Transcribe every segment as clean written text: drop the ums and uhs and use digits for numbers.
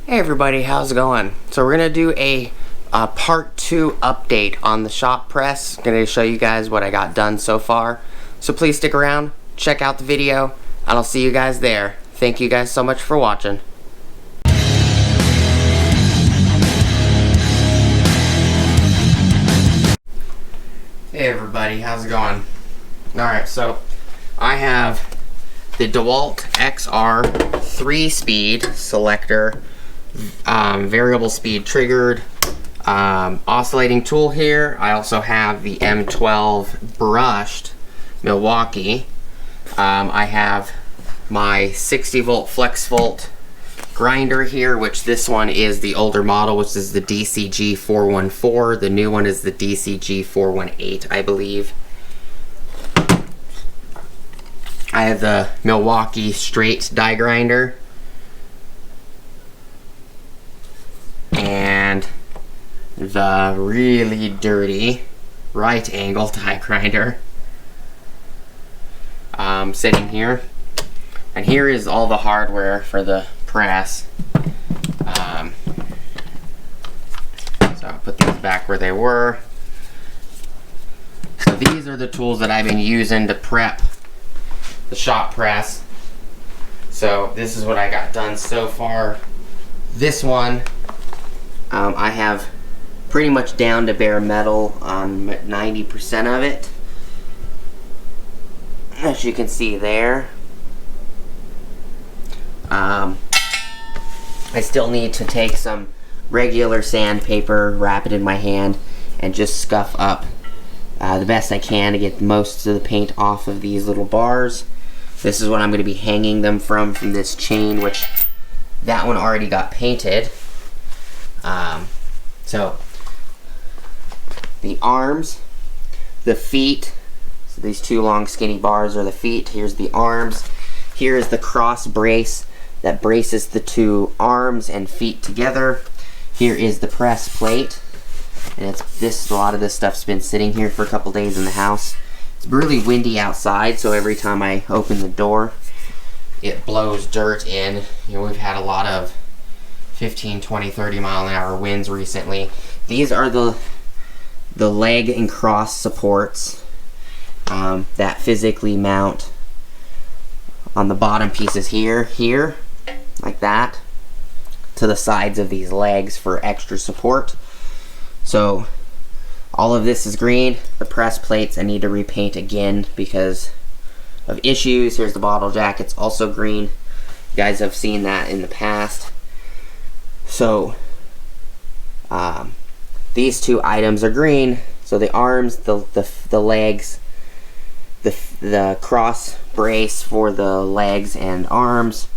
Hey everybody, how's it going? So we're gonna do a part 2 update on the shop press. Gonna show you guys what I got done so far. So please stick around, check out the video, and I'll see you guys there. Thank you guys so much for watching. Hey everybody, how's it going? Alright, so I have the DeWalt XR 3-speed selector, variable speed triggered, oscillating tool here. I also have the M12 brushed Milwaukee. I have my 60 volt flex volt grinder here, which this one is the older model, which is the DCG 414. The new one is the DCG 418, I believe. I have the Milwaukee straight die grinder and the really dirty right angle die grinder sitting here. And here is all the hardware for the press. So I'll put these back where they were. So these are the tools that I've been using to prep the shop press. So this is what I got done so far. This one I have pretty much down to bare metal on 90% of it, as you can see there. I still need to take some regular sandpaper, wrap it in my hand, and just scuff up the best I can to get most of the paint off of these little bars. This is what I'm going to be hanging them from this chain, which that one already got painted. So the arms, the feet, so these two long skinny bars are the feet. Here's the arms. Here is the cross brace that braces the two arms and feet together. Here is the press plate, and a lot of this stuff's been sitting here for a couple days in the house. It's really windy outside, so every time I open the door, it blows dirt in. You know, we've had a lot of 15, 20, 30 mile an hour winds recently. These are the leg and cross supports that physically mount on the bottom pieces here, like that, to the sides of these legs for extra support. So all of this is green. The press plates I need to repaint again because of issues. Here's the bottle jack, it's also green. You guys have seen that in the past. So these two items are green. So the arms, the legs, the cross brace for the legs and arms.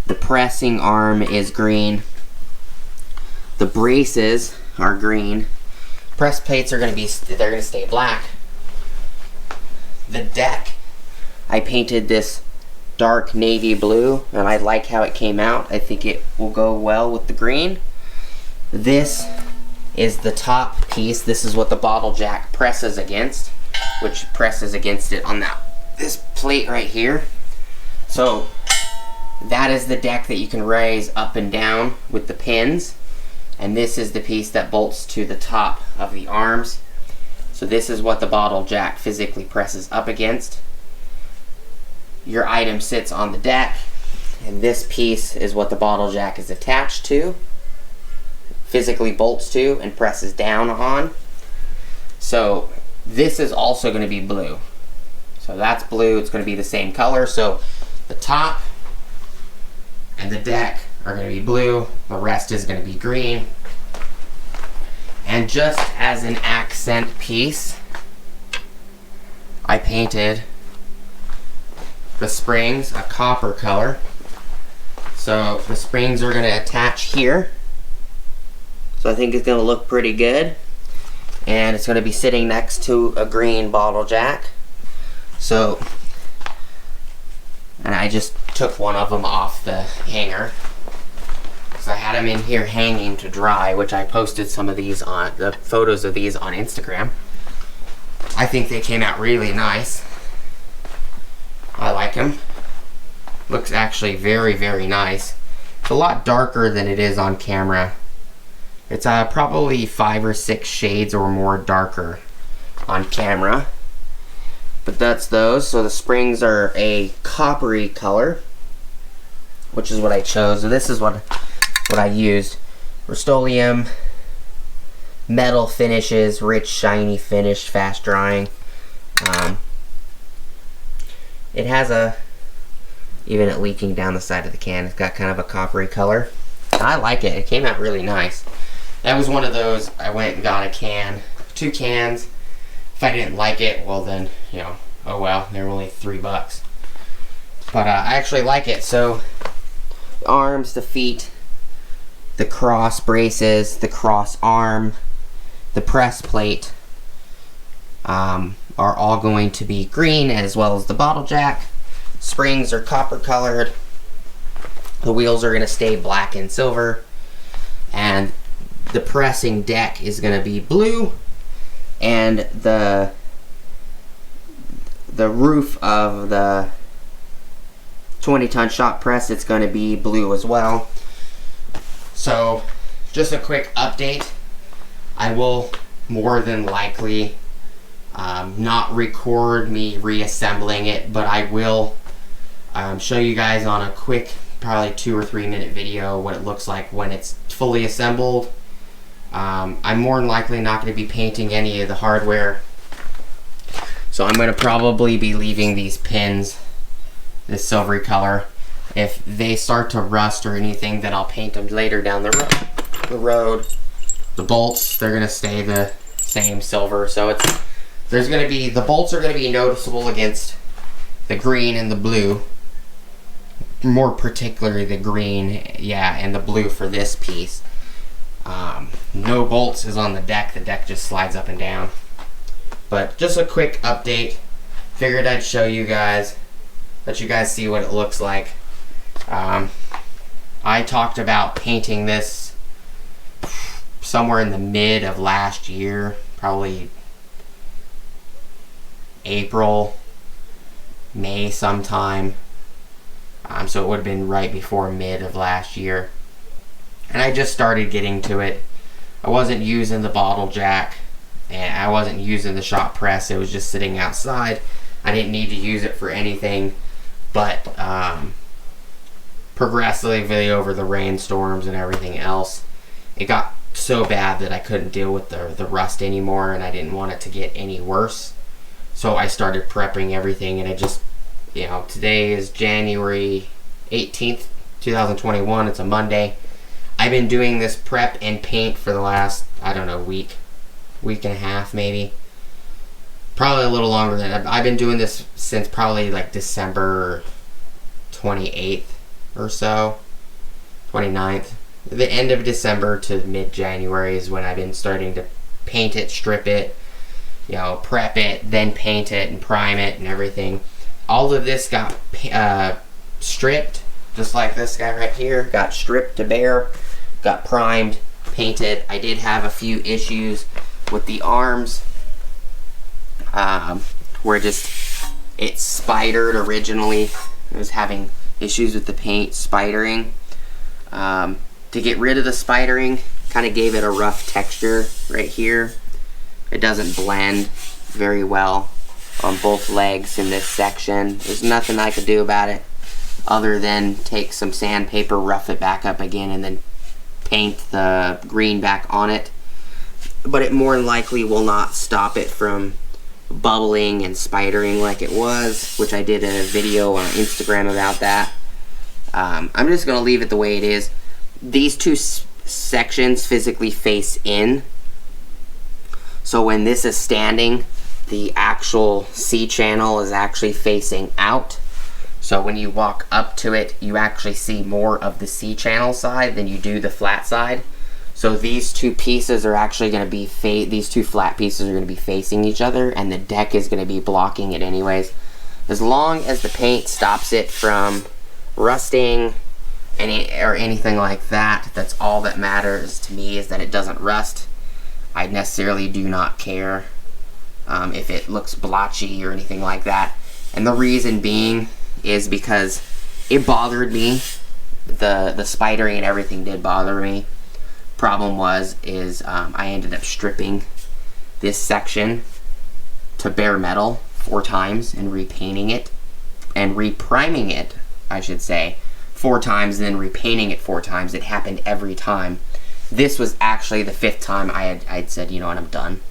The pressing arm is green. The braces are green. Press plates are going to be, they're going to stay black. The deck, I painted this dark navy blue, and I like how it came out. I think it will go well with the green. This is the top piece. This is what the bottle jack presses against, which presses against it on this plate right here. So that is the deck that you can raise up and down with the pins. And this is the piece that bolts to the top of the arms. So this is what the bottle jack physically presses up against. Your item sits on the deck, and this piece is what the bottle jack is attached to, physically bolts to, and presses down on. So this is also going to be blue. So that's blue, it's going to be the same color. So the top and the deck are going to be blue, the rest is going to be green. And just as an accent piece, I painted the springs a copper color. So the springs are going to attach here. So I think it's going to look pretty good. And it's going to be sitting next to a green bottle jack. So, and I just took one of them off the hanger. So I had them in here hanging to dry, which I posted some of these on, the photos of these on Instagram. I think they came out really nice. I like them. Looks actually very, very nice. It's a lot darker than it is on camera. It's probably 5 or 6 shades or more darker on camera. But that's those. So the springs are a coppery color, which is what I chose. So this is what I used. Rust-Oleum metal finishes, rich, shiny finish, fast drying. It has even it leaking down the side of the can, it's got kind of a coppery color. I like it. It came out really nice. That was one of those, I went and got a can, 2 cans. If I didn't like it, well then, you know, oh well, they were only $3. But I actually like it. So the arms, the feet, the cross braces, the cross arm, the press plate are all going to be green, as well as the bottle jack. Springs are copper colored. The wheels are going to stay black and silver. And the pressing deck is going to be blue. And the roof of the 20-ton shop press, it's going to be blue as well. So just a quick update. I will more than likely not record me reassembling it, but I will show you guys on a quick, probably 2 or 3 minute video what it looks like when it's fully assembled. I'm more than likely not going to be painting any of the hardware, so I'm going to probably be leaving these pins this silvery color. If they start to rust or anything, then I'll paint them later down the road. The bolts, they're going to stay the same silver, so the bolts are going to be noticeable against the green and the blue. More particularly the green, yeah, and the blue for this piece. No bolts is on the deck. The deck just slides up and down. But just a quick update. Figured I'd show you guys, let you guys see what it looks like. I talked about painting this somewhere in the mid of last year, probably April, May sometime. So it would have been right before mid of last year. And I just started getting to it. I wasn't using the bottle jack, and I wasn't using the shop press. It was just sitting outside. I didn't need to use it for anything, but progressively over the rainstorms and everything else, it got so bad that I couldn't deal with the rust anymore, and I didn't want it to get any worse. So I started prepping everything, and it just, you know, today is January 18th, 2021. It's a Monday. I've been doing this prep and paint for the last, I don't know, week and a half maybe. Probably a little longer than that. I've been doing this since probably like December 28th or so, 29th. The end of December to mid-January is when I've been starting to paint it, strip it, you know, prep it, then paint it and prime it and everything. All of this got stripped, just like this guy right here, got stripped to bare, got primed, painted. I did have a few issues with the arms, where it spidered originally. I was having issues with the paint spidering. To get rid of the spidering, kind of gave it a rough texture right here. It doesn't blend very well on both legs in this section. There's nothing I could do about it other than take some sandpaper, rough it back up again, and then paint the green back on it. But it more than likely will not stop it from bubbling and spidering like it was, which I did a video on Instagram about that. I'm just going to leave it the way it is. These two sections physically face in, so when this is standing, the actual C channel is actually facing out. So when you walk up to it, you actually see more of the C channel side than you do the flat side. So these two pieces are actually going to be these two flat pieces are going to be facing each other, and the deck is going to be blocking it anyways. As long as the paint stops it from rusting or anything like that, that's all that matters to me, is that it doesn't rust. I necessarily do not care if it looks blotchy or anything like that. And the reason being is because it bothered me the spidering and everything did bother me. Problem is I ended up stripping this section to bare metal 4 times and repainting it and repriming it, I should say, 4 times, and then repainting it 4 times. It happened every time. This was actually the 5th time I'd said, you know what, I'm done.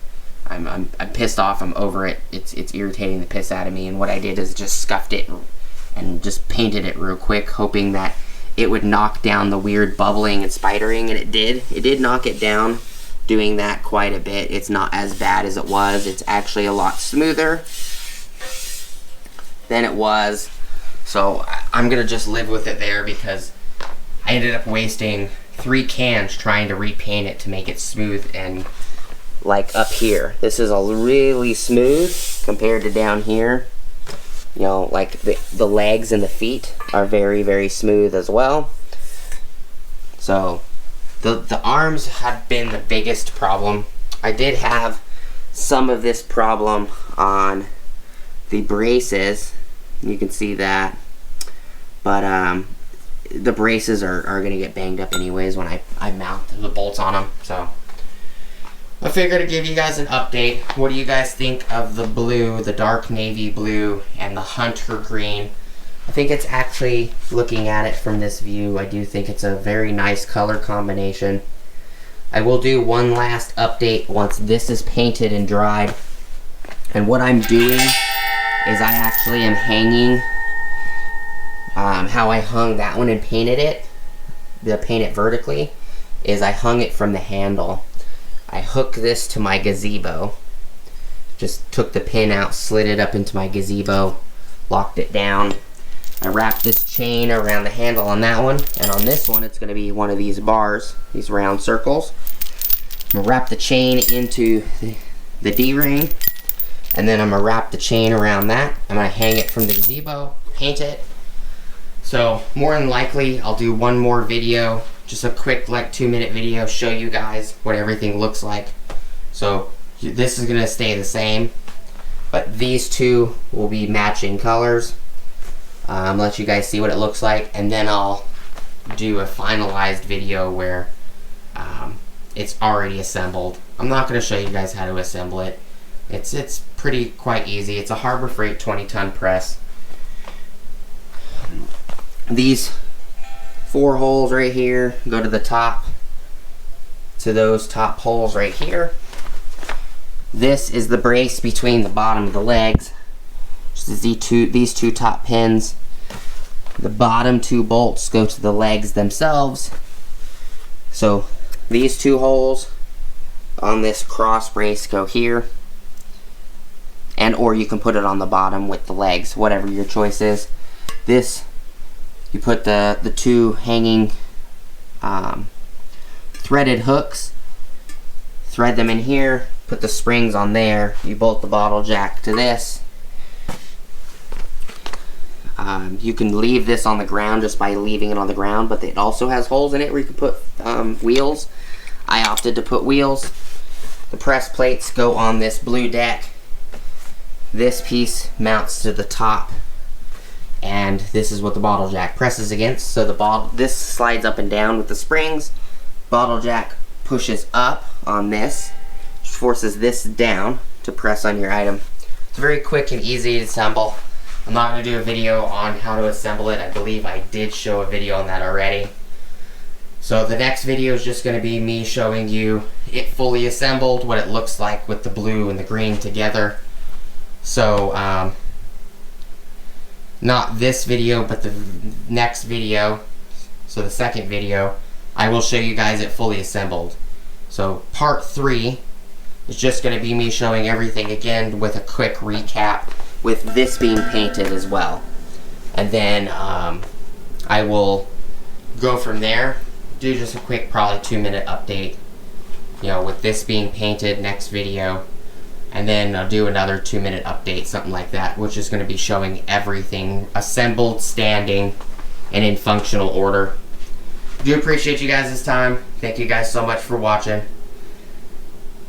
I'm pissed off. I'm over it. It's irritating the piss out of me. And what I did is just scuffed it and just painted it real quick, hoping that it would knock down the weird bubbling and spidering, and it did. It did knock it down, doing that quite a bit. It's not as bad as it was. It's actually a lot smoother than it was. So I'm gonna just live with it there, because I ended up wasting 3 cans trying to repaint it to make it smooth. And like up here, this is all really smooth compared to down here. You know, like the legs and the feet are very, very smooth as well. So the arms have been the biggest problem. I did have some of this problem on the braces. You can see that. But the braces are going to get banged up anyways when I mount the bolts on them. So I figured to give you guys an update. What do you guys think of the blue, the dark navy blue, and the hunter green? I think it's actually, looking at it from this view, I do think it's a very nice color combination. I will do one last update once this is painted and dried. And what I'm doing is I actually am hanging how I hung that one and painted it, to paint it vertically, is I hung it from the handle. I hooked this to my gazebo, just took the pin out, slid it up into my gazebo, locked it down. I wrapped this chain around the handle on that one, and on this one it's going to be one of these bars, these round circles. I'm going to wrap the chain into the D-ring, and then I'm going to wrap the chain around that. I'm going to hang it from the gazebo, paint it. So more than likely I'll do one more video, just a quick like 2-minute video, show you guys what everything looks like. So this is gonna stay the same, but these two will be matching colors. Let you guys see what it looks like, and then I'll do a finalized video where it's already assembled. I'm not gonna show you guys how to assemble it. It's quite easy. It's a Harbor Freight 20-ton press. These 4 holes right here go to the top, to those top holes right here. This is the brace between the bottom of the legs. These two top pins. The bottom 2 bolts go to the legs themselves. So these 2 holes on this cross brace go here, and or you can put it on the bottom with the legs, whatever your choice is. This, you put the 2 hanging threaded hooks, thread them in here, put the springs on there, you bolt the bottle jack to this. You can leave this on the ground just by leaving it on the ground, but it also has holes in it where you can put wheels. I opted to put wheels. The press plates go on this blue deck. This piece mounts to the top, and this is what the bottle jack presses against. So this slides up and down with the springs. Bottle jack pushes up on this, which forces this down to press on your item. It's very quick and easy to assemble. I'm not going to do a video on how to assemble it. I believe I did show a video on that already. So the next video is just going to be me showing you it fully assembled, what it looks like with the blue and the green together. So not this video, but the next video, so the second video, I will show you guys it fully assembled. So part 3 is just going to be me showing everything again with a quick recap, with this being painted as well. And then I will go from there, do just a quick probably 2-minute update, you know, with this being painted, next video. And then I'll do another 2-minute update, something like that, which is going to be showing everything assembled, standing, and in functional order. I do appreciate you guys' time. Thank you guys so much for watching.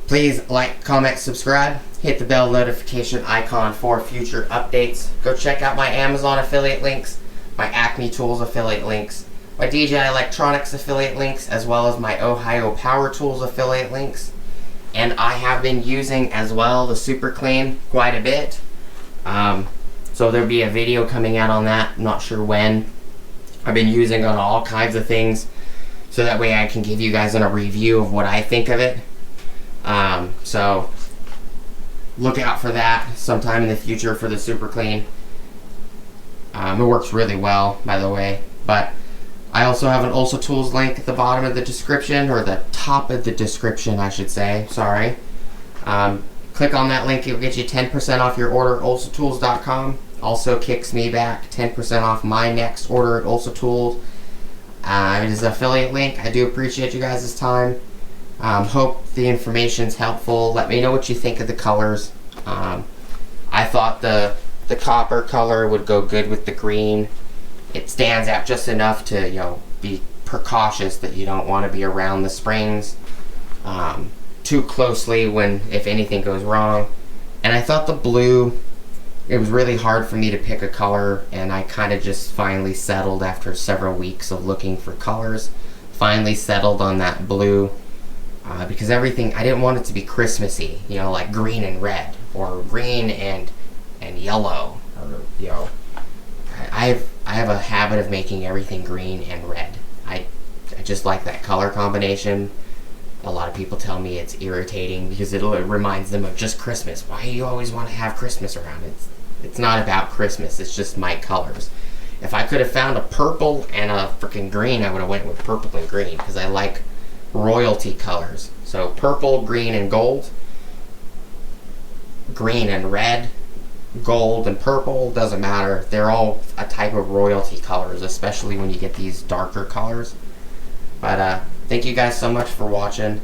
Please like, comment, subscribe. Hit the bell notification icon for future updates. Go check out my Amazon affiliate links, my Acme Tools affiliate links. my DJI Electronics affiliate links, as well as my Ohio Power Tools affiliate links. And I have been using as well the Super Clean quite a bit. So there'll be a video coming out on that, I'm not sure when. I've been using on all kinds of things, so that way I can give you guys a review of what I think of it. So look out for that sometime in the future for the Super Clean. It works really well, by the way. But I also have an OLSA Tools link at the bottom of the description, or the top of the description, I should say. Sorry. Click on that link, it'll get you 10% off your order at olsatools.com. Also kicks me back 10% off my next order at OLSA Tools. It is an affiliate link. I do appreciate you guys' time. Hope the information's helpful. Let me know what you think of the colors. I thought the copper color would go good with the green. It stands out just enough to, you know, be precautious that you don't want to be around the springs too closely if anything goes wrong. And I thought the blue, it was really hard for me to pick a color, and I kind of just finally settled after several weeks of looking for colors. Finally settled on that blue because everything, I didn't want it to be Christmassy, you know, like green and red, or green and yellow, or, you know, I have a habit of making everything green and red. I just like that color combination. A lot of people tell me it's irritating because it reminds them of just Christmas. Why do you always want to have Christmas around? It's not about Christmas, it's just my colors. If I could have found a purple and a freaking green, I would have went with purple and green, because I like royalty colors. So purple, green, and gold. Green and red. Gold and purple, doesn't matter. They're all a type of royalty colors, especially when you get these darker colors. But thank you guys so much for watching,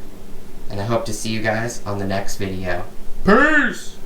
and I hope to see you guys on the next video. Peace!